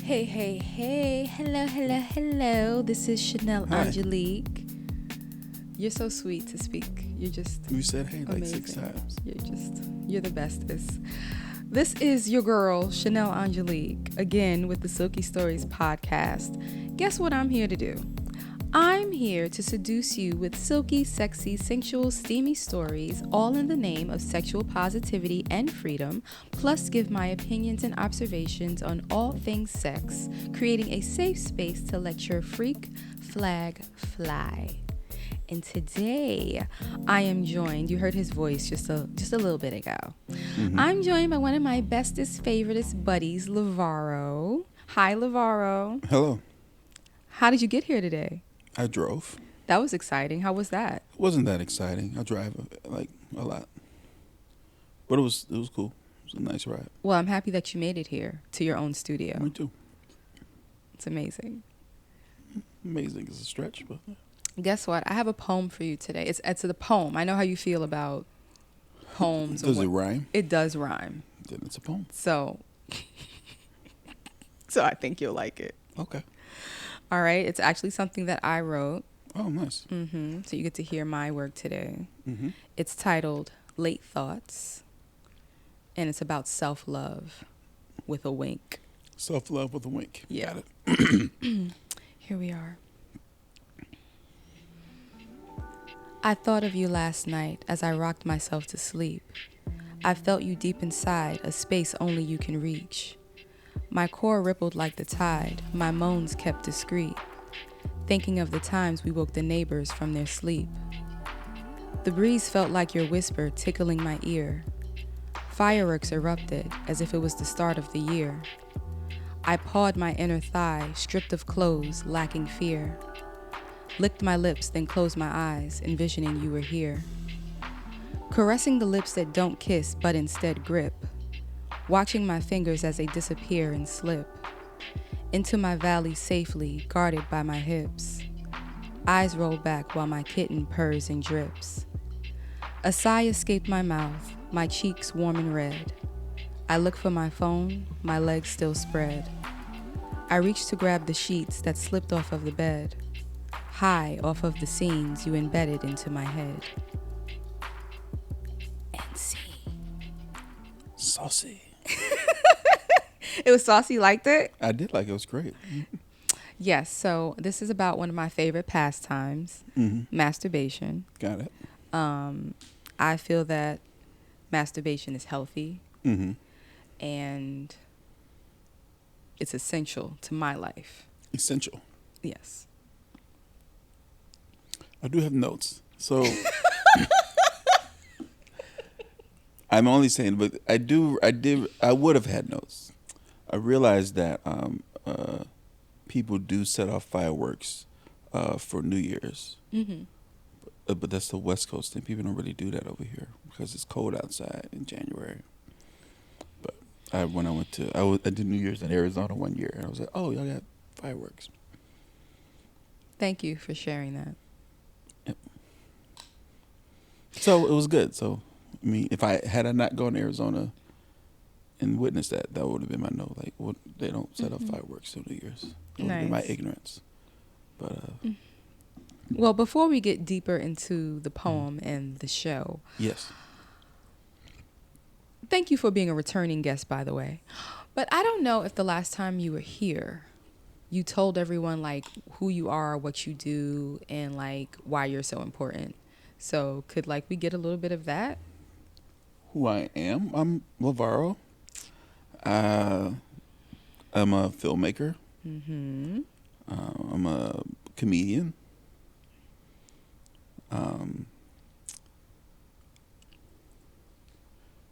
Hey, hey, hey. Hello, hello, hello. This is Chanel Hi. Angelique. You're so sweet to speak. You're just You said hey like amazing. 6 times. You're the bestest. This is your girl, Chanel Angelique, again with the Silky Stories podcast. Guess what I'm here to do? I'm here to seduce you with silky, sexy, sensual, steamy stories, all in the name of sexual positivity and freedom, plus give my opinions and observations on all things sex, creating a safe space to let your freak flag fly. And today, I am joined, you heard his voice just a little bit ago. I'm joined by one of my bestest, favoriteest buddies, LeVaro. Hi, LeVaro. Hello. How did you get here today? I drove. That was exciting. How was that? It wasn't that exciting. I drive like a lot, but it was cool. It was a nice ride. Well, I'm happy that you made it here to your own studio. Me too. It's amazing. Amazing is a stretch, but Guess what? I have a poem for you today. It's the poem. I know how you feel about poems. does it rhyme? It does rhyme. Then it's a poem. So I think you'll like it. Okay. All right. It's actually something that I wrote. Oh, nice. So you get to hear my work today. Mm-hmm. It's titled Late Thoughts, and it's about self-love with a wink. Self-love with a wink. Yeah. Got it. Here we are. I thought of you last night as I rocked myself to sleep. I felt you deep inside, a space only you can reach. My core rippled like the tide, my moans kept discreet, thinking of the times we woke the neighbors from their sleep. The breeze felt like your whisper tickling my ear. Fireworks erupted as if it was the start of the year. I pawed my inner thigh, stripped of clothes, lacking fear. Licked my lips, then closed my eyes, envisioning you were here. Caressing the lips that don't kiss but instead grip. Watching my fingers as they disappear and slip. Into my valley safely, guarded by my hips. Eyes roll back while my kitten purrs and drips. A sigh escaped my mouth, my cheeks warm and red. I look for my phone, my legs still spread. I reach to grab the sheets that slipped off of the bed, high off of the scenes you embedded into my head. And see. Saucy. It was saucy, liked it? I did like it. It was great. Yes, so this is about one of my favorite pastimes, masturbation. Got it. I feel that masturbation is healthy and it's essential to my life. Essential. Yes. I do have notes. So I'm only saying, but I would have had notes. I realized that people do set off fireworks for New Year's. But that's the West Coast thing. People don't really do that over here because it's cold outside in January. But I did New Year's in Arizona one year, and I was like, oh, y'all got fireworks. Thank you for sharing that. Yep. So it was good. So I mean, if I not gone to Arizona and witnessed that would have been my no. Like, what, they don't set off fireworks till New Year's. That would have been my ignorance. But well, before we get deeper into the poem and the show, yes. Thank you for being a returning guest, by the way. But I don't know if the last time you were here, you told everyone like who you are, what you do, and like why you're so important. So could like we get a little bit of that? Who I am? I'm LeVaro. I'm a filmmaker. I'm a comedian.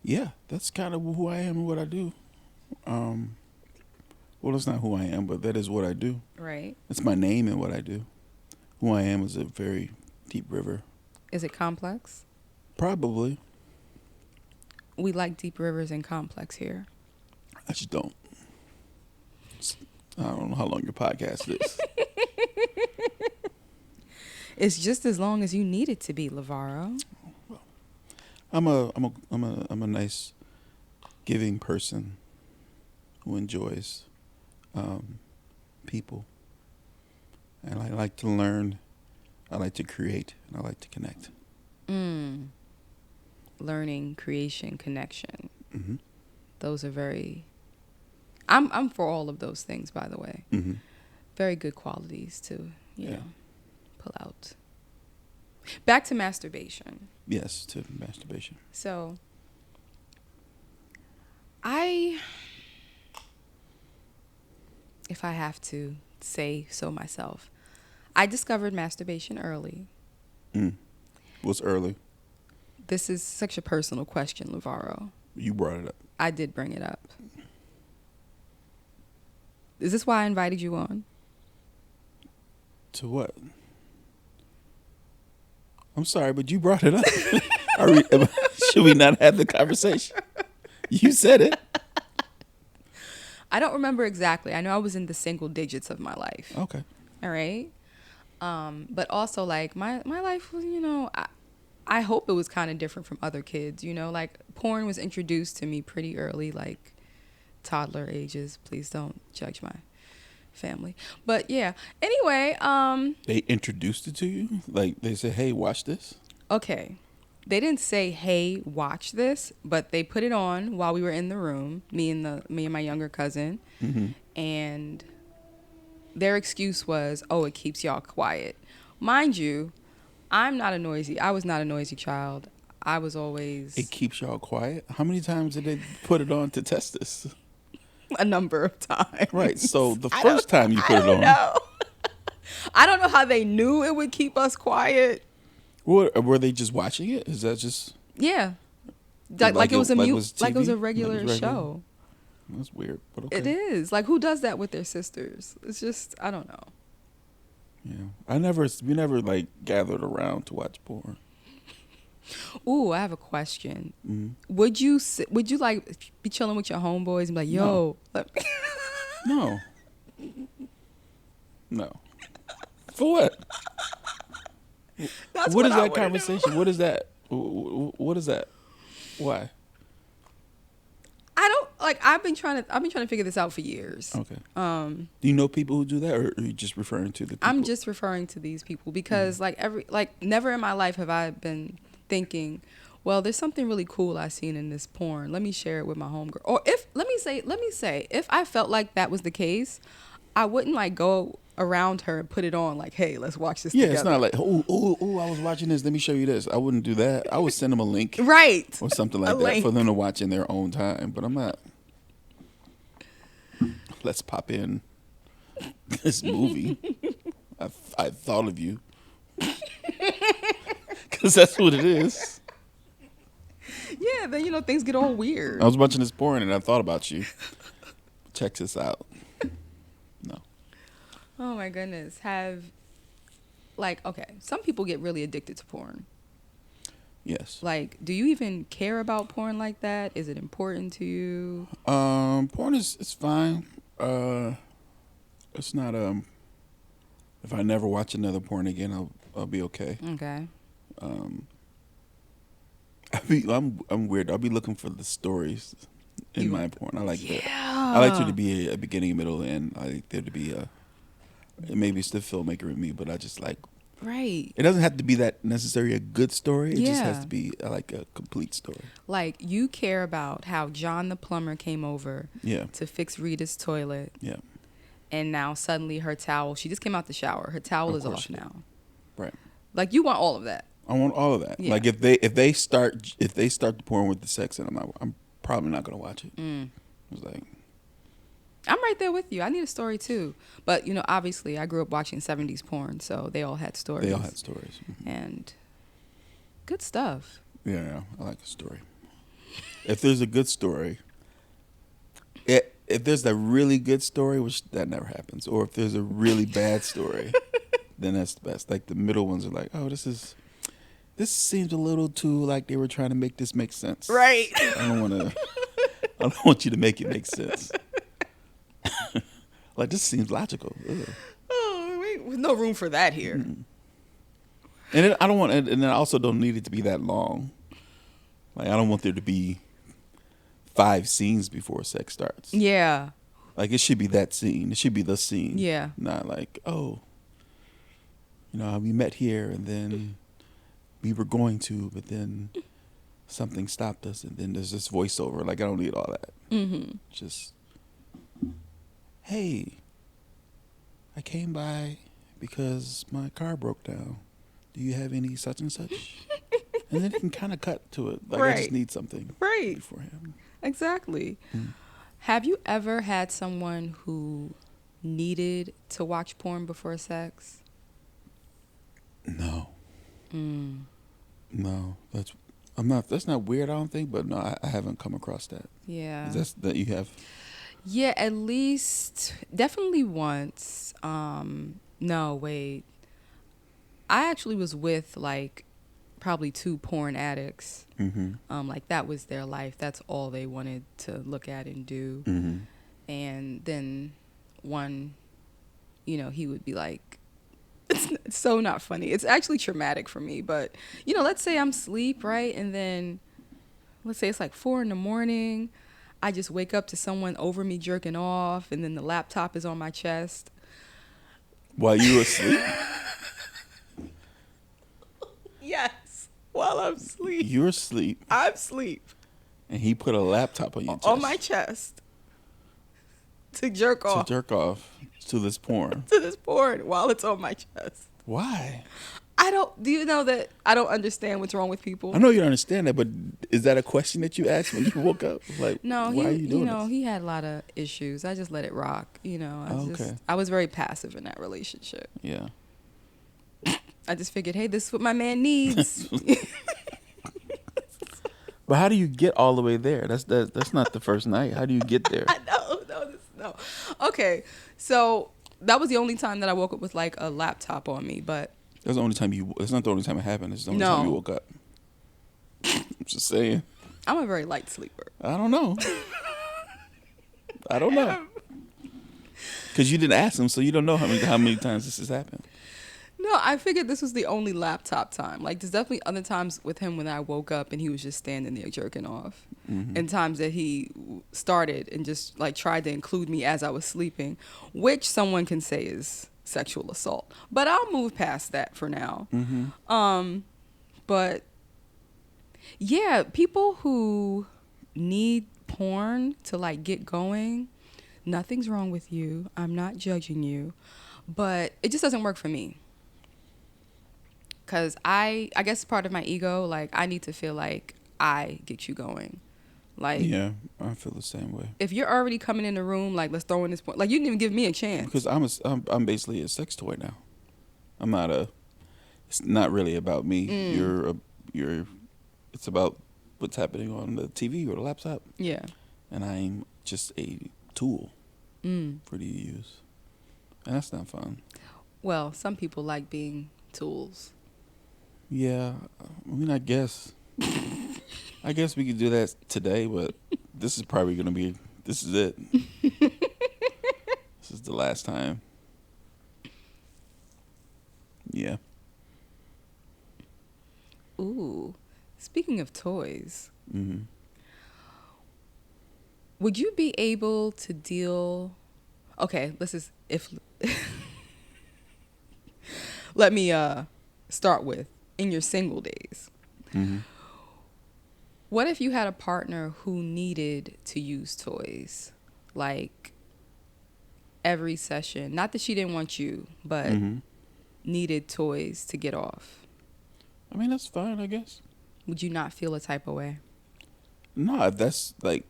Yeah, that's kind of who I am and what I do. Well, that's not who I am, but that is what I do. Right. It's my name and what I do. Who I am is a very deep river. Is it complex? Probably. We like deep rivers and complex here. I just don't. I don't know how long your podcast is. It's just as long as you need it to be, LeVaro. I'm a nice, giving person who enjoys people. And I like to learn. I like to create, and I like to connect. Learning, creation, connection. Mm-hmm. Those are very. I'm for all of those things, by the way. Mm-hmm. Very good qualities to Yeah. know pull out. Back to masturbation. Yes, to masturbation. So if I have to say so myself, I discovered masturbation early. What's early? This is such a personal question, Luvaro. You brought it up. I did bring it up. Is this why I invited you on? To what? I'm sorry, but you brought it up. Should we not have the conversation? You said it. I don't remember exactly. I know I was in the single digits of my life. Okay. All right. But also, like, my life was, I hope it was kind of different from other kids, like porn was introduced to me pretty early, like toddler ages. Please don't judge my family. But yeah, anyway. They introduced it to you? Like they said, hey, watch this? Okay. They didn't say, hey, watch this, but they put it on while we were in the room, me and my younger cousin. Mm-hmm. And their excuse was, oh, it keeps y'all quiet. Mind you, I was not a noisy child. I was always It keeps y'all quiet? How many times did they put it on to test this? a number of times. Right. So the first time you put it on. I don't know how they knew it would keep us quiet. Were they just watching it? Is that just... Yeah. Like it was a regular TV? show. That's weird, but okay. It is. Like, who does that with their sisters? It's just, I don't know. Yeah. We never like gathered around to watch porn. Ooh, I have a question. Mm-hmm. Would you like be chilling with your homeboys and be like, yo, No. No. For what? That's what is I that wanna conversation? know. What is that? What is that? Why? I don't like. I've been trying to figure this out for years. Okay. Do you know people who do that, or are you just referring to the people? I'm just referring to these people because never in my life have I been thinking, well, there's something really cool I seen in this porn. Let me share it with my homegirl. Or let me say, if I felt like that was the case, I wouldn't like go around her and put it on like, hey, let's watch this together. It's not like, oh, I was watching this. Let me show you this. I wouldn't do that. I would send them a link. Right. Or something like that for them to watch in their own time. But I'm not. Let's pop in this movie. I thought of you. Because that's what it is. Yeah, then, things get all weird. I was watching this porn and I thought about you. Check this out. No. Oh my goodness. Some people get really addicted to porn. Yes. Like, do you even care about porn like that? Is it important to you? Porn it's fine. It's not if I never watch another porn again, I'll be okay. Okay. I'm weird. I'll be looking for the stories in my porn. I like that. Yeah. I like there to be a beginning, middle, and I like there to be maybe it's the filmmaker in me, but I just like. Right. It doesn't have to be that necessarily a good story. It just Yeah. has to be like a complete story. Like, you care about how John the plumber came over to fix Rita's toilet. Yeah. And now suddenly her towel, she just came out the shower. Her towel is off now. Right. Like, you want all of that. I want all of that. Yeah. Like if they start the porn with the sex in, I'm probably not gonna watch it. It's like, I'm right there with you. I need a story too. But, obviously I grew up watching 70s porn, so they all had stories. Mm-hmm. And good stuff. Yeah, I like a story. If there's a good story, if there's a really good story, which that never happens, or if there's a really bad story, then that's the best. Like the middle ones are like, oh, this seems a little too like they were trying to make this make sense. Right. I don't want you to make it make sense. Like this seems logical. Ugh. Oh, wait, no room for that here. Mm-hmm. And then I don't want, and then I also don't need it to be that long. Like I don't want there to be 5 scenes before sex starts. Yeah. Like it should be that scene. It should be the scene. Yeah. Not like, oh, we met here and then we were going to, but then something stopped us, and then there's this voiceover. Like I don't need all that. Mm-hmm. Just, hey, I came by because my car broke down. Do you have any such and such? And then it can kind of cut to it. Like I Right. just need something Right. beforehand. Exactly. Mm. Have you ever had someone who needed to watch porn before sex? No, Mm. no, that's not weird. I don't think, but no, I haven't come across that. Yeah. That you have. Yeah, at least definitely once. No, wait. I actually was with like probably 2 porn addicts. Mm-hmm. Like that was their life. That's all they wanted to look at and do. Mm-hmm. And then one, he would be like, it's so not funny. It's actually traumatic for me. But, let's say I'm asleep, right? And then let's say it's like 4 a.m. I just wake up to someone over me jerking off, and then the laptop is on my chest. While you were asleep? Yes, while I'm asleep. You're asleep, I'm asleep and he put a laptop on your chest. on my chest to jerk to off jerk off to this porn. to this porn while it's on my chest. Why? Do you know that I don't understand what's wrong with people? I know you don't understand that, but is that a question that you asked when you woke up? Like, No, why are you doing this? he had a lot of issues. I just let it rock. Okay. I was very passive in that relationship. Yeah. I just figured, hey, this is what my man needs. But how do you get all the way there? That's not the first night. How do you get there? I know. No. Okay, so that was the only time that I woke up with like a laptop on me, but That's the only time it's not the only time it happened. It's the only time you woke up. I'm just saying. I'm a very light sleeper. I don't know. Because you didn't ask him, so you don't know how many times this has happened. No, I figured this was the only laptop time. Like, there's definitely other times with him when I woke up and he was just standing there jerking off. Mm-hmm. And times that he started and just, like, tried to include me as I was sleeping, which someone can say is sexual assault. But I'll move past that for now. Mm-hmm. But, yeah, people who need porn to, like, get going, nothing's wrong with you. I'm not judging you. But it just doesn't work for me. Because I guess part of my ego, like, I need to feel like I get you going. Like, Yeah, I feel the same way. if you're already coming in the room, like, let's throw in this point. Like, you didn't even give me a chance. Because I'm basically a sex toy now. It's not really about me. It's about what's happening on the TV or the laptop. Yeah. And I'm just a tool for you to use. And that's not fun. Well, some people like being tools. Yeah, I mean, I guess we could do that today, but this is probably going to be, this is it. This is the last time. Yeah. Ooh. Speaking of toys, Mm-hmm. would you be able to deal... Okay, let me start with, in your single days, Mm-hmm. what if you had a partner who needed to use toys? Like, every session. Not that she didn't want you, but Mm-hmm. needed toys to get off. I mean, that's fine, I guess. Would you not feel a type of way? No, that's like,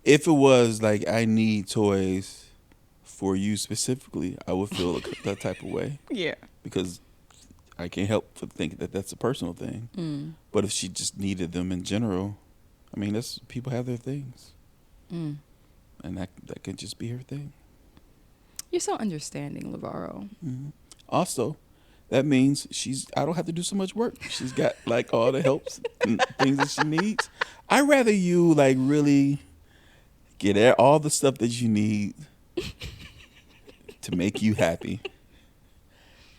if it was like I need toys for you specifically, I would feel that type of way. Yeah. Because I can't help but think that that's a personal thing. But if she just needed them in general, I mean, people have their things. And that could just be her thing. You're so understanding, LeVaro. Mm-hmm. Also, that means I don't have to do so much work. She's got like all the helps and things that she needs. I'd rather you like really get all the stuff that you need to make you happy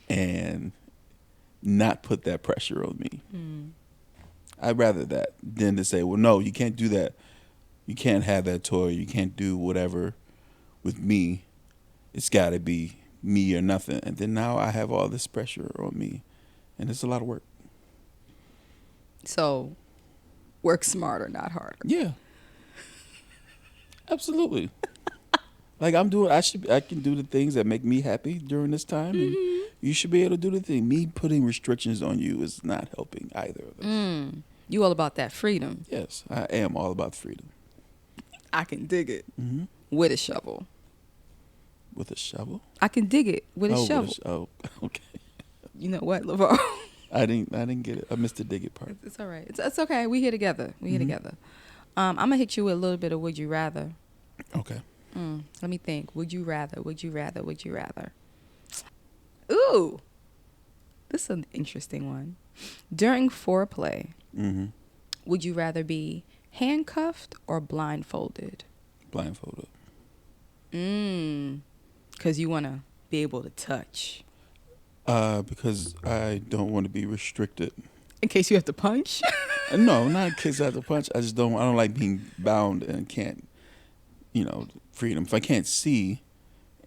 and not put that pressure on me. I'd rather that than to say, well, no, you can't do that. You can't have that toy. You can't do whatever with me. It's got to be me or nothing. And then now I have all this pressure on me, and it's a lot of work. So, work smarter, not harder. Yeah, absolutely. Like I can do the things that make me happy during this time, and you should be able to do the thing. Me putting restrictions on you is not helping either of us. You all about that freedom. Yes, I am all about freedom. I can dig it Mm-hmm. with a shovel. With a shovel? I can dig it with a shovel. Okay. You know what, LeVar? I didn't get it. I missed the dig it part. It's all right. It's okay. We here together. We here together. I'm gonna hit you with a little bit of would you rather. Okay. Let me think. Would you rather? Would you rather? Would you rather? Ooh, this is an interesting one. During foreplay, would you rather be handcuffed or blindfolded? Blindfolded. Because you want to be able to touch. Because I don't want to be restricted. In case you have to punch? No, not in case I have to punch. I don't like being bound and can't, freedom. If I can't see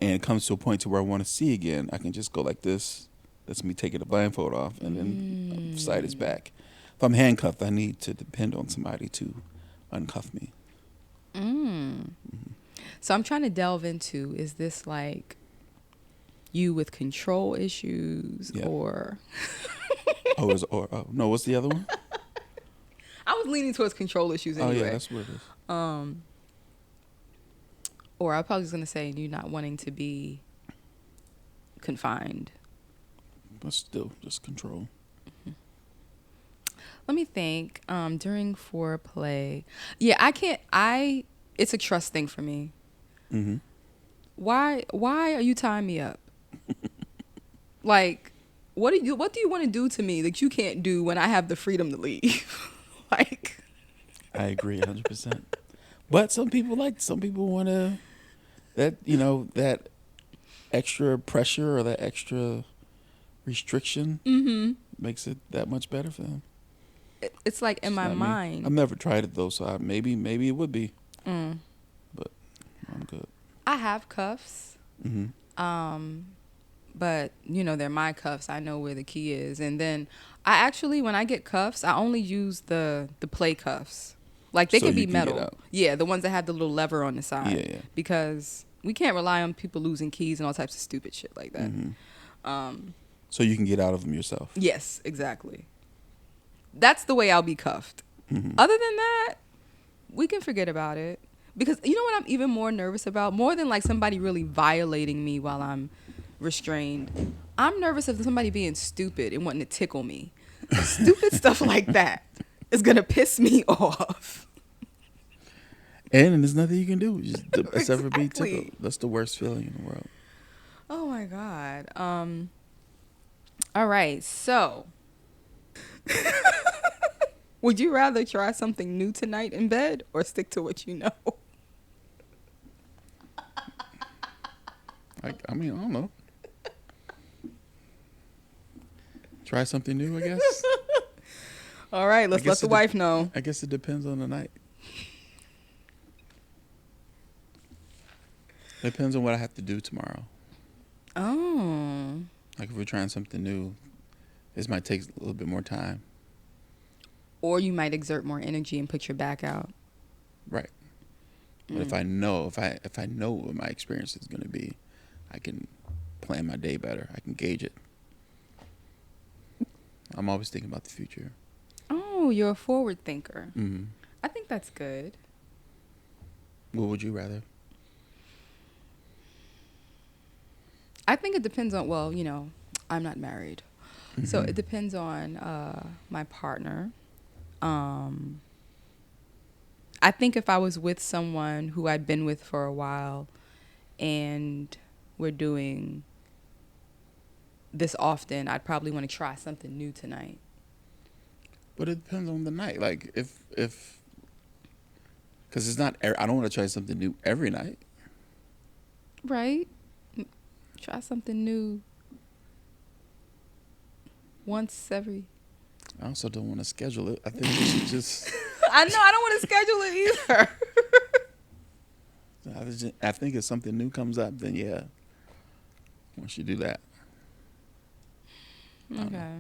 and it comes to a point to where I want to see again, I can just go like this. That's me taking the blindfold off and then sight is back. If I'm handcuffed, I need to depend on somebody to uncuff me. So I'm trying to delve into, is this like you with control issues or... No, what's the other one? I was leaning towards control issues anyway. Oh, yeah, that's what it is. Or I was probably just going to say you not wanting to be confined. But still, just control. Let me think. During foreplay. Yeah, it's a trust thing for me. Mm-hmm. Why are you tying me up? Like, what do you want to do to me that you can't do when I have the freedom to leave? Like, I agree 100%. But some people want to, that extra pressure or that extra restriction makes it that much better for them. It's like in my mind. I've never tried it though, so maybe it would be. But I'm good. I have cuffs. But they're my cuffs. I know where the key is. And then when I get cuffs, I only use the play cuffs. Like they could be metal. Yeah, the ones that have the little lever on the side. Yeah. Because we can't rely on people losing keys and all types of stupid shit like that. So you can get out of them yourself. Yes, exactly. That's the way I'll be cuffed. Other than that, we can forget about it. Because you know what I'm even more nervous about? More than like somebody really violating me while I'm restrained. I'm nervous of somebody being stupid and wanting to tickle me. Stupid stuff like that is going to piss me off. And there's nothing you can do. Just except for be Exactly. tickled. That's the worst feeling in the world. Oh my God. All right. So, would you rather try something new tonight in bed or stick to what you know? I don't know. Try something new, I guess. All right. Let's let the wife know. I guess it depends on the night. Depends on what I have to do tomorrow. Oh. Like if we're trying something new, this might take a little bit more time. Or you might exert more energy and put your back out. Right. But if I know what my experience is going to be, I can plan my day better. I can gauge it. I'm always thinking about the future. Oh, you're a forward thinker. Mm-hmm. I think that's good. What would you rather? I think it depends on, I'm not married. Mm-hmm. So it depends on my partner. I think if I was with someone who I'd been with for a while and we're doing this often, I'd probably want to try something new tonight. But it depends on the night. Like if because it's not, I don't want to try something new every night. Right. Try something new once every. I also don't want to schedule it. I think we should just. I know. I don't want to schedule it either. I think if something new comes up, then yeah, once you do that. Okay.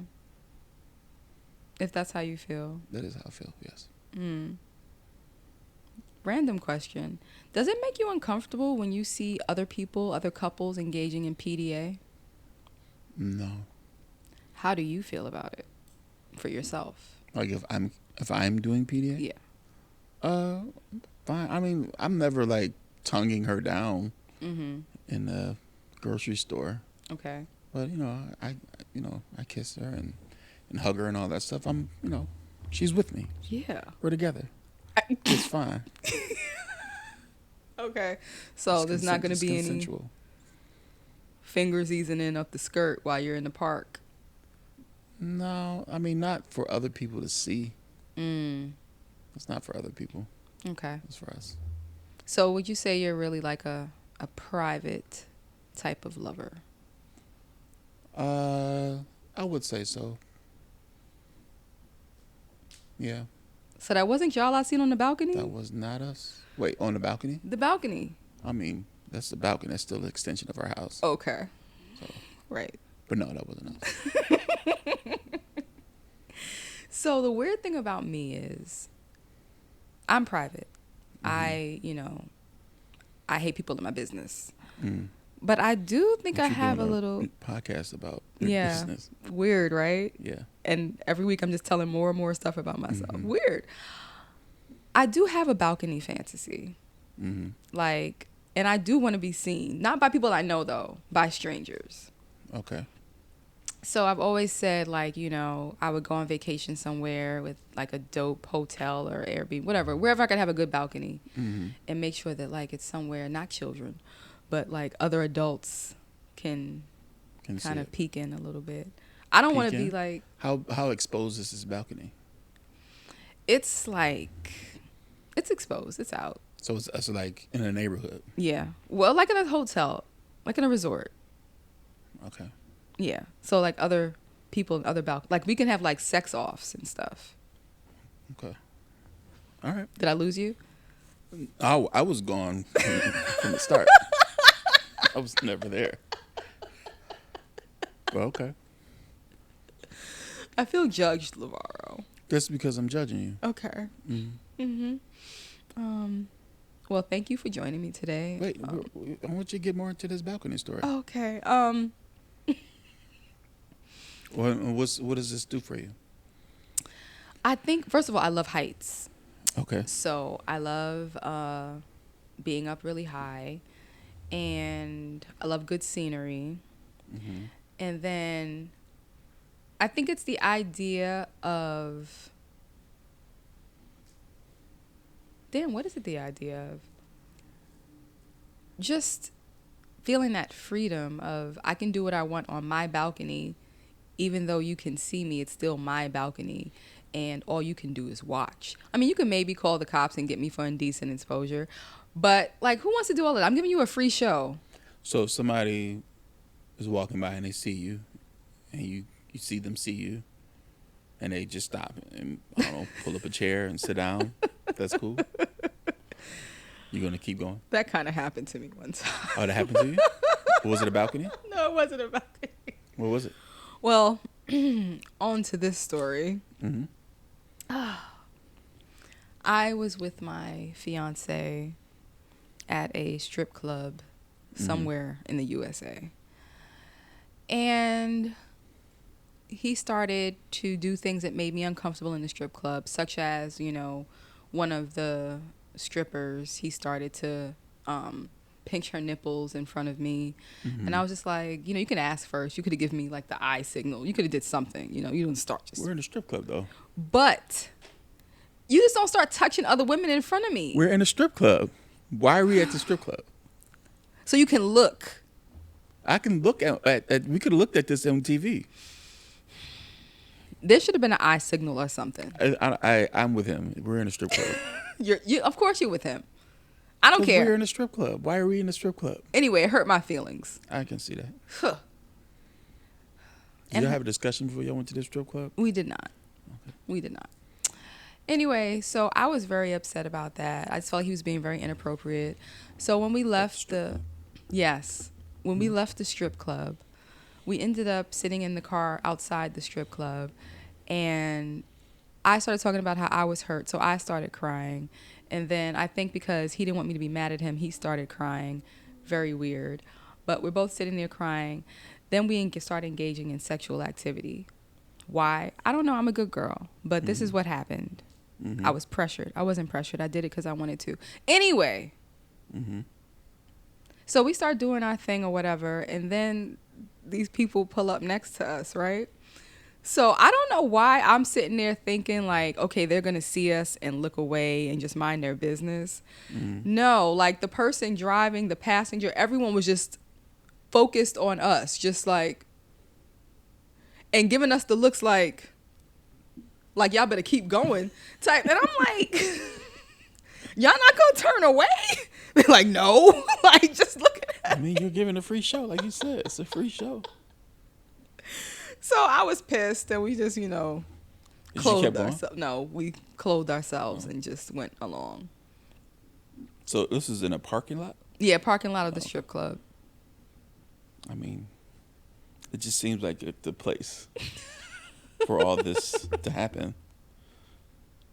If that's how you feel. That is how I feel. Yes. Random question. Does it make you uncomfortable when you see other people, other couples engaging in PDA? No. How do you feel about it for yourself? Like if I'm doing PDA. Yeah. Fine. I mean, I'm never like tonguing her down Mm-hmm. in the grocery store. Okay. But I kiss her and hug her and all that stuff. She's with me. Yeah. We're together. It's fine. Okay. So there's not going to be any consensual. fingers easing in up the skirt while you're in the park. No, I mean not for other people to see. It's not for other people. Okay. It's for us. So would you say you're really like a private type of lover? I would say so. Yeah. So that wasn't y'all I seen on the balcony? That was not us. Wait, on the balcony? The balcony. I mean, that's the balcony. That's still an extension of our house. Okay. So, Right. but no, that wasn't us. So the weird thing about me is I'm private. I hate people in my business. But I do think What I you have a doing little podcast about your yeah, business. weird, right? Yeah. And every week I'm just telling more and more stuff about myself. Weird. I do have a balcony fantasy. Like, and I do want to be seen. Not by people I know, though. By strangers. Okay. So I've always said, like, I would go on vacation somewhere with, like, a dope hotel or Airbnb, whatever. Wherever I could have a good balcony. And make sure that, like, it's somewhere, not children, but, like, other adults can kind of peek in a little bit. I don't want to be, like... How exposed is this balcony? It's, like... It's exposed. It's out. So it's like in a neighborhood. Yeah. Well, like in a hotel. Like in a resort. Okay. Yeah. So like other people in other balconies. Like we can have like sex offs and stuff. Okay. All right. Did I lose you? I was gone from the start. I was never there. Well, okay. I feel judged, LeVaro. That's because I'm judging you. Okay. Well, thank you for joining me today. Wait, I want you to get more into this balcony story. Okay. What does this do for you? I think, first of all, I love heights. Okay. So I love being up really high, and I love good scenery. And then I think it's the idea of... Damn, what is it the idea of? Just feeling that freedom of I can do what I want on my balcony, even though you can see me, it's still my balcony, and all you can do is watch. I mean, you can maybe call the cops and get me for indecent exposure, but like, who wants to do all that? I'm giving you a free show. So if somebody is walking by and they see you, and you see them see you, and they just stop and, I don't know, pull up a chair and sit down, that's cool? You gonna keep going? That kind of happened to me one time. Oh, that happened to you? Was it a balcony? No, it wasn't a balcony. What was it? Well, on to this story. I was with my fiance at a strip club somewhere in the USA. And he started to do things that made me uncomfortable in the strip club, such as, one of the strippers, he started to pinch her nipples in front of me. And I was just like, you can ask first. You could have given me like the eye signal. You could have did something. You didn't start just... We're in a strip club, though. But you just don't start touching other women in front of me. We're in a strip club. Why are we at the strip club? So you can look. I can look at we could have looked at this on TV. There should have been an eye signal or something. I'm with him. We're in a strip club. Of course you're with him. I don't care. We're in a strip club. Why are we in a strip club? Anyway, it hurt my feelings. I can see that. Huh. Did y'all have a discussion before y'all went to this strip club? We did not. Okay. We did not. Anyway, so I was very upset about that. I just felt like he was being very inappropriate. So when we left the, yes, when we left the strip club, we ended up sitting in the car outside the strip club, and I started talking about how I was hurt, so I started crying. And then I think because he didn't want me to be mad at him, he started crying. Very weird. But we're both sitting there crying. Then we started engaging in sexual activity. Why? I don't know. I'm a good girl. But this is what happened. I was pressured. I wasn't pressured. I did it because I wanted to. Anyway. So we start doing our thing or whatever. And then these people pull up next to us, right? So I don't know why I'm sitting there thinking like, okay, they're going to see us and look away and just mind their business. No, like the person driving, the passenger, everyone was just focused on us, just like, and giving us the looks like y'all better keep going type. And I'm like, y'all not going to turn away? They're like, no. Like, just look at that. I mean, you're giving a free show. Like you said, it's a free show. So I was pissed, and we just, clothed ourselves. No, we clothed ourselves and just went along. So this is in a parking lot? Yeah, parking lot of the strip club. I mean, it just seems like the place for all this to happen.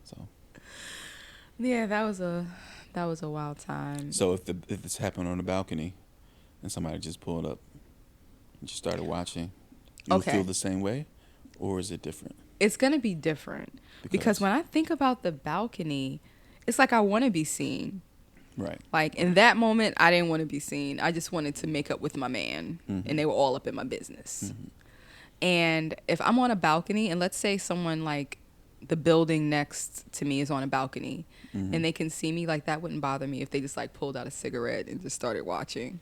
So. Yeah, that was a wild time. So if this happened on the balcony, and somebody just pulled up and just started watching, you would feel the same way, or is it different? It's gonna be different because when I think about the balcony, it's like I want to be seen. Right. Like in that moment, I didn't want to be seen. I just wanted to make up with my man, and they were all up in my business. And if I'm on a balcony, and let's say someone like the building next to me is on a balcony, and they can see me, like that wouldn't bother me if they just like pulled out a cigarette and just started watching.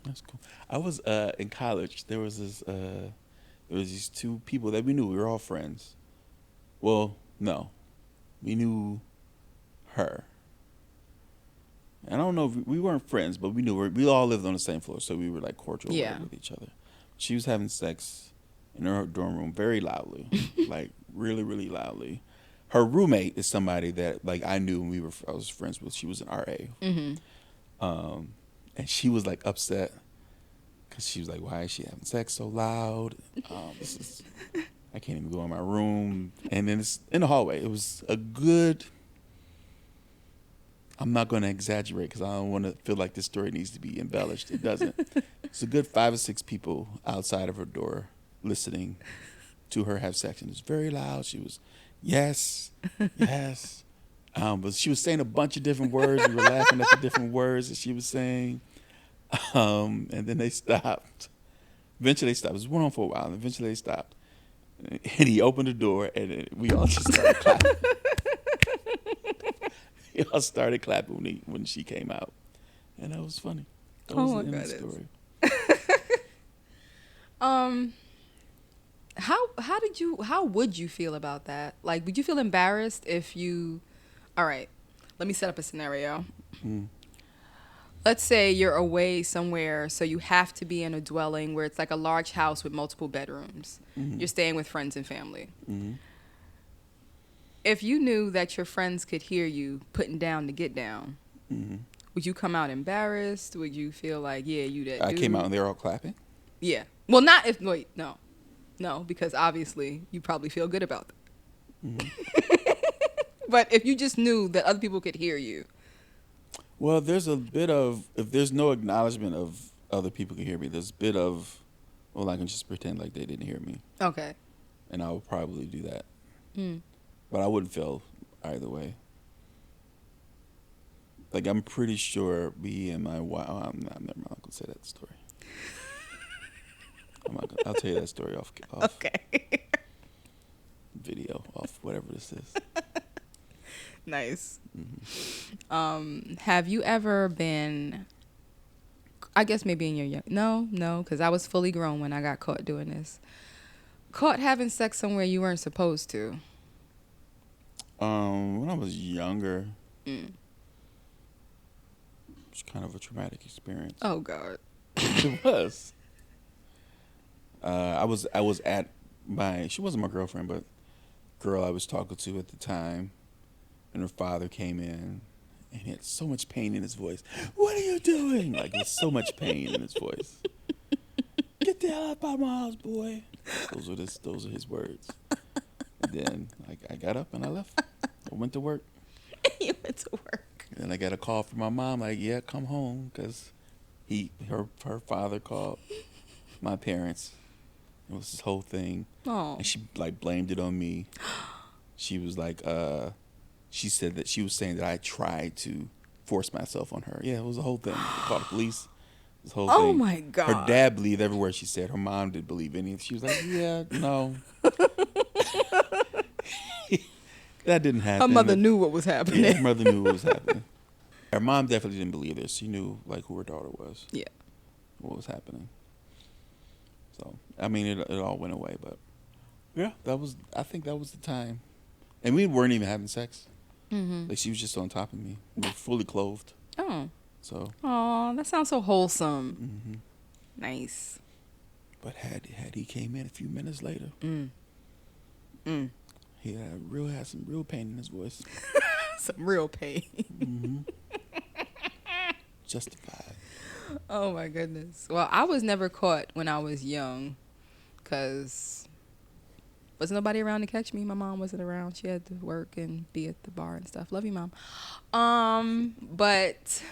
That's cool. I was in college. There was these two people that we knew. We were all friends. Well, no, we knew her. I don't know if we weren't friends, but we knew we all lived on the same floor, so we were like cordial with each other. She was having sex in her dorm room very loudly, like really, really loudly. Her roommate is somebody that like I knew and I was friends with. She was an RA, and she was like upset because she was like, "Why is she having sex so loud? I can't even go in my room." And then it's in the hallway. It was a good. I'm not going to exaggerate because I don't want to feel like this story needs to be embellished. It doesn't. It's a good 5 or 6 people outside of her door listening to her have sex. And it was very loud. She was, yes. But she was saying a bunch of different words. We were laughing at the different words that she was saying. And then they stopped. Eventually they stopped. It was went on for a while. And eventually they stopped. And he opened the door and we all just started clapping. Y'all started clapping when she came out, and that was funny. That was the end of the story. How would you feel about that? Like, would you feel embarrassed if you? All right, let me set up a scenario. Let's say you're away somewhere, so you have to be in a dwelling where it's like a large house with multiple bedrooms. You're staying with friends and family. If you knew that your friends could hear you putting down the get down, would you come out embarrassed? Would you feel like, yeah, you that I dude? came out and they were all clapping? Yeah. Well, not if, wait, no. No, because obviously you probably feel good about that. But if you just knew that other people could hear you. Well, there's a bit of, if there's no acknowledgement of other people can hear me, there's a bit of, well, I can just pretend like they didn't hear me. Okay. And I would probably do that. But I wouldn't feel either way. Like, I'm pretty sure me and my wife... I'm not going to say that story. I'll tell you that story off okay. video, off whatever this is. Nice. Have you ever been... I guess maybe in your young... No, because I was fully grown when I got caught doing this. Caught having sex somewhere you weren't supposed to. When I was younger, it was kind of a traumatic experience. Oh God. It was. I was at she wasn't my girlfriend, but girl I was talking to at the time, and her father came in, and he had so much pain in his voice. What are you doing? Like, with so much pain in his voice. Get the hell out of my house, boy. Those are his words. And then I got up and I left. I went to work. You went to work. And then I got a call from my mom, like, yeah, come home, because her father called my parents. It was this whole thing. Oh. And she, like, blamed it on me. She was like, she said that she was saying that I tried to force myself on her. Yeah, it was a whole thing. They called the police. This whole Oh thing. my God. Her dad believed every word she said. Her mom didn't believe any. She was like, yeah, no. That didn't happen. Her mother knew what was happening. Yeah, her mother knew what was happening. Her mom definitely didn't believe this. She knew, like, who her daughter was. Yeah. What was happening. So, I mean, it all went away, but yeah, I think that was the time. And we weren't even having sex. Mm-hmm. Like, she was just on top of me. We were fully clothed. Oh. So. Oh, that sounds so wholesome. Mm-hmm. Nice. But had he came in a few minutes later, he had some real pain in his voice. Some real pain. Mm-hmm. Justified. Oh my goodness. Well, I was never caught when I was young, cause wasn't nobody around to catch me. My mom wasn't around. She had to work and be at the bar and stuff. Love you, Mom. But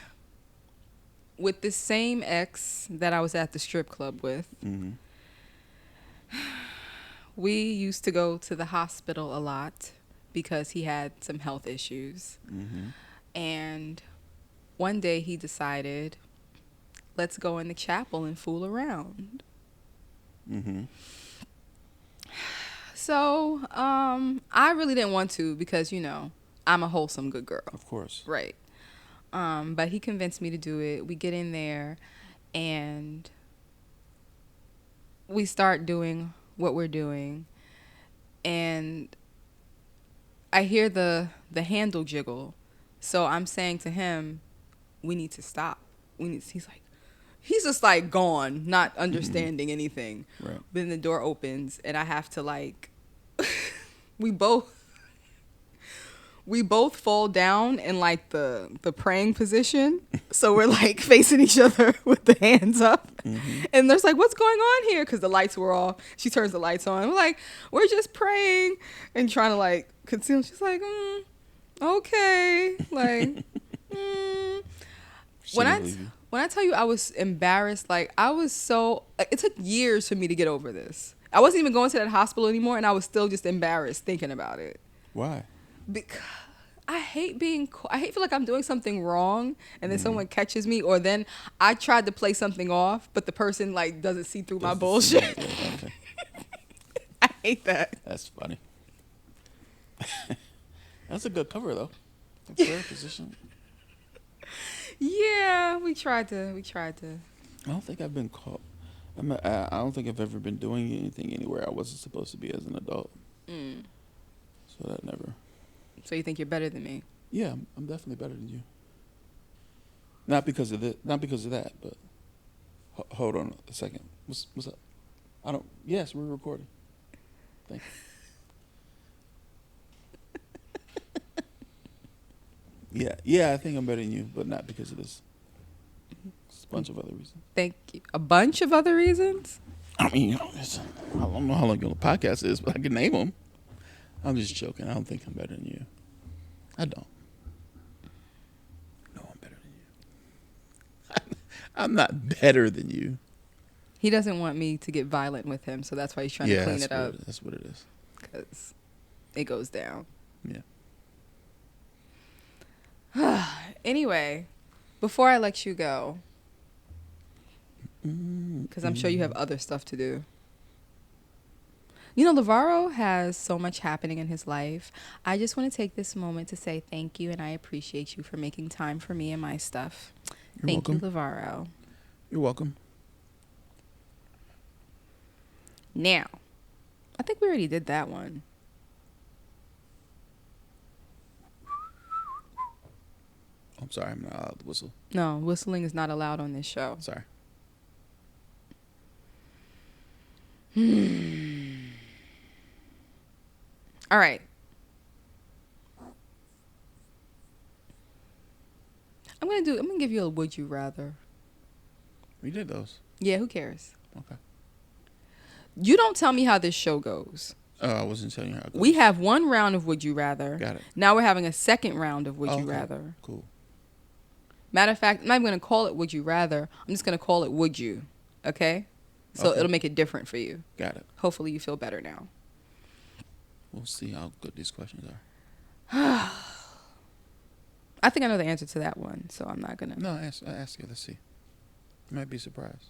with the same ex that I was at the strip club with, Mm-hmm. we used to go to the hospital a lot because he had some health issues. Mm-hmm. And one day he decided, let's go in the chapel and fool around. Mm-hmm. So, I really didn't want to because, I'm a wholesome good girl. Of course. Right. But he convinced me to do it. We get in there and we start doing what we're doing. And I hear the handle jiggle. So I'm saying to him, we need to stop. He's just like gone, not understanding anything. Right. Then the door opens and I have to we both fall down in like the praying position. So we're like facing each other with the hands up. Mm-hmm. And there's like, what's going on here? Because the lights were off. She turns the lights on. We're like, we're just praying and trying to like conceal. She's like, okay. Like, When I tell you I was embarrassed, like it took years for me to get over this. I wasn't even going to that hospital anymore and I was still just embarrassed thinking about it. Why? Because I hate feel like I'm doing something wrong and then someone catches me, or then I tried to play something off, but the person like doesn't see through my bullshit. Okay. I hate that. That's funny. That's a good cover though. The prayer position. Yeah, we tried to. I don't think I've been caught. I don't think I've ever been doing anything anywhere I wasn't supposed to be as an adult. So that never. So you think you're better than me? Yeah, I'm definitely better than you. Not because of that, but hold on a second. What's up? Yes, we're recording. Thank you. Yeah, I think I'm better than you, but not because of this. It's a bunch of other reasons. Thank you. A bunch of other reasons? I mean, I don't know how long the podcast is, but I can name them. I'm just joking. I don't think I'm better than you. I don't. No, I'm better than you. I'm not better than you. He doesn't want me to get violent with him, so that's why he's trying to clean it up. That's what it is. Because it goes down. Yeah. Anyway, before I let you go, because I'm sure you have other stuff to do. LeVaro has so much happening in his life. I just want to take this moment to say thank you, and I appreciate you for making time for me and my stuff. Thank you, LeVaro. You're welcome. Now, I think we already did that one. I'm sorry, I'm not allowed to whistle. No, whistling is not allowed on this show. Sorry. All right. I'm gonna give you a would you rather. We did those. Yeah, who cares? Okay. You don't tell me how this show goes. Oh, I wasn't telling you how it goes. We have one round of would you rather. Got it. Now we're having a second round of would you Okay. rather. Cool. Matter of fact, I'm not even going to call it would you rather. I'm just going to call it would you. Okay? So Okay. it'll make it different for you. Got it. Hopefully you feel better now. We'll see how good these questions are. I think I know the answer to that one, so I'm not going to. No, I ask you. Let's see. You might be surprised.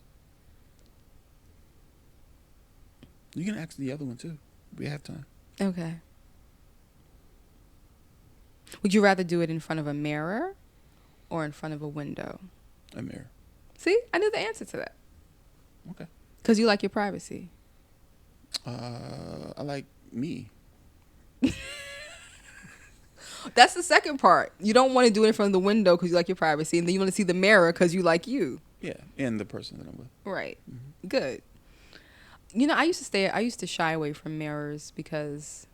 You can ask the other one too. We have time. Okay. Would you rather do it in front of a mirror or in front of a window? A mirror. See? I knew the answer to that. Okay. Because you like your privacy. I like me. That's the second part. You don't want to do it in front of the window because you like your privacy, and then you want to see the mirror because you like you. Yeah, and the person that I'm with. Right. Mm-hmm. Good. You know, I used to shy away from mirrors because,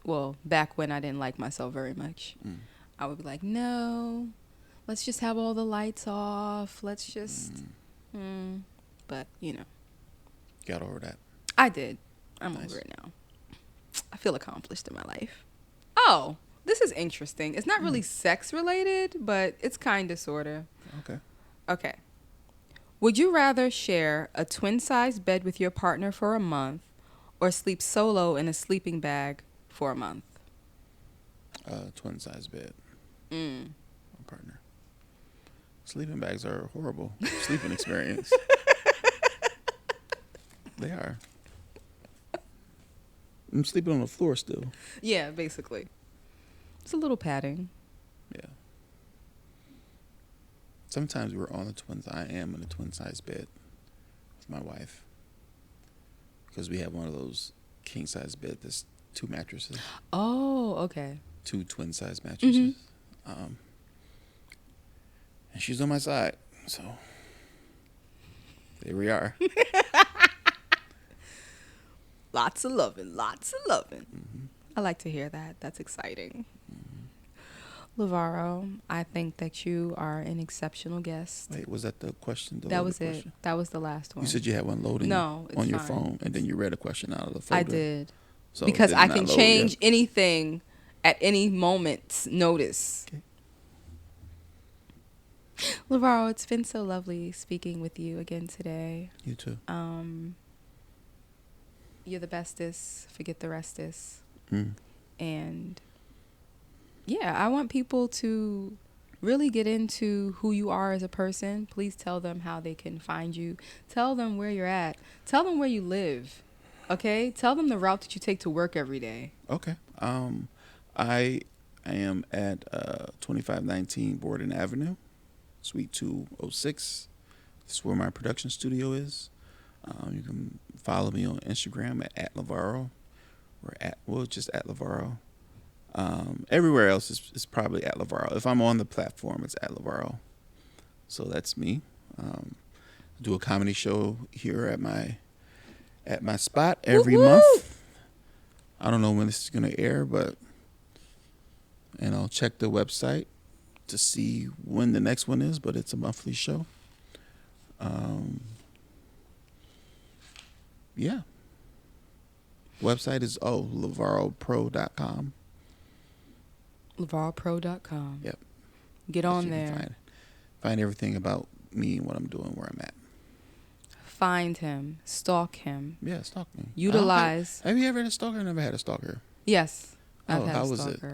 well, back when I didn't like myself very much. Mm. I would be like, no, let's just have all the lights off. Let's just, but, you know. Got over that. I did. I'm Nice. over it now. I feel accomplished in my life. Oh, this is interesting. It's not really sex related, but it's kind of, sort of. Okay. Okay. Would you rather share a twin-size bed with your partner for a month or sleep solo in a sleeping bag for a month? Twin size bed. Mm. My partner. Sleeping bags are a horrible sleeping experience. They are. I'm sleeping on the floor still. Yeah, basically. It's a little padding. Yeah. Sometimes we're on I am in a twin size bed with my wife. Because we have one of those king size beds that's 2 mattresses. Oh, okay. 2 twin size mattresses. And she's on my side. So there we are. Lots of loving, lots of loving. Mm-hmm. I like to hear that. That's exciting. LeVaro, I think that you are an exceptional guest. Wait, was that the question? That was it. That was the last one. You said you had one loading No, it's on your fine. phone, and then you read a question out of the folder. I did. So Because did I it not can load change yet? anything at any moment's notice. Okay. LeVaro, it's been so lovely speaking with you again today. You too. You're the bestest. Forget the restest. Mm. And yeah, I want people to really get into who you are as a person. Please tell them how they can find you. Tell them where you're at. Tell them where you live. Okay? Tell them the route that you take to work every day. Okay. I am at 2519 Borden Avenue, Suite 206. This is where my production studio is. You can follow me on Instagram at @LeVaro or just at @LeVaro. Everywhere else is probably at @LeVaro. If I'm on the platform, it's at @LeVaro. So that's me. I do a comedy show here at my spot every Woo-woo! month. I don't know when this is gonna air, but I'll check the website to see when the next one is. But it's a monthly show. Yeah. Website is LeVaroPro.com. LeVaroPro.com. Yep. Get That's on where you can there. Find everything about me and what I'm doing, where I'm at. Find him. Stalk him. Yeah, stalk me. Utilize. Have you ever had a stalker? I never had a stalker. Yes. I've had how a was it? stalker.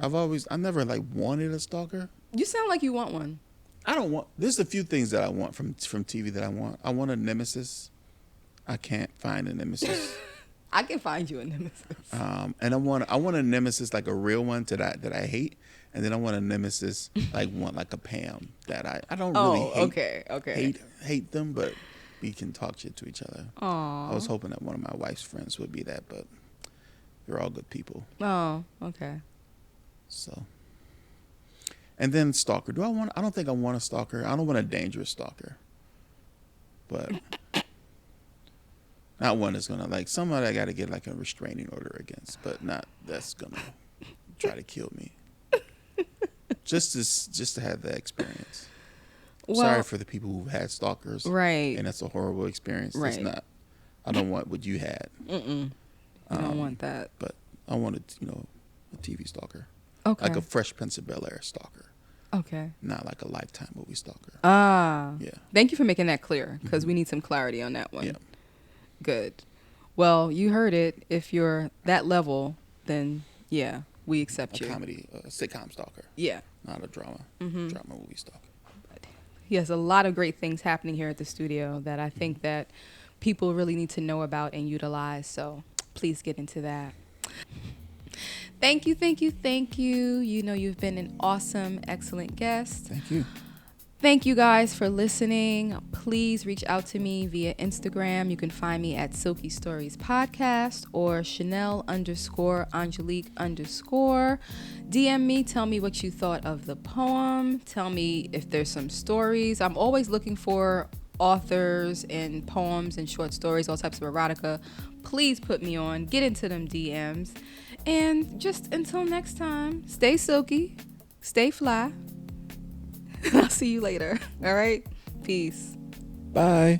I've never like wanted a stalker. You sound like you want one. I don't want. There's a few things that I want from TV that I want. I want a nemesis. I can't find a nemesis. I can find you a nemesis. And I want a nemesis like a real one that I hate, and then I want a nemesis like a Pam that I don't really hate them, but we can talk shit to each other. Aww. I was hoping that one of my wife's friends would be that, but they're all good people. Oh, okay. So, and then stalker. I don't think I want a stalker. I don't want a dangerous stalker, but. Not one that's gonna like somebody I gotta get like a restraining order against, but not that's gonna try to kill me. just to have that experience. sorry for the people who've had stalkers. Right. And that's a horrible experience. Right. It's not. I don't want what you had. You don't want that. But I wanted, a TV stalker. Okay. Like a Fresh Prince of Bel-Air stalker. Okay. Not like a Lifetime movie stalker. Ah. Yeah. Thank you for making that clear, because we need some clarity on that one. Yeah. Good. Well, you heard it. If you're that level, then yeah, we accept A you. comedy, a sitcom stalker. Yeah. Not a drama movie stalker. He has a lot of great things happening here at the studio that I think that people really need to know about and utilize. So please get into that. Thank you, thank you, thank you. You've been an awesome, excellent guest. Thank you. Thank you guys for listening. Please reach out to me via Instagram. You can find me at Silky Stories Podcast or Chanel_Angelique_. DM me, tell me what you thought of the poem. Tell me if there's some stories. I'm always looking for authors and poems and short stories, all types of erotica. Please put me on. Get into them DMs. And just until next time, stay silky, stay fly. I'll see you later. All right? Peace. Bye.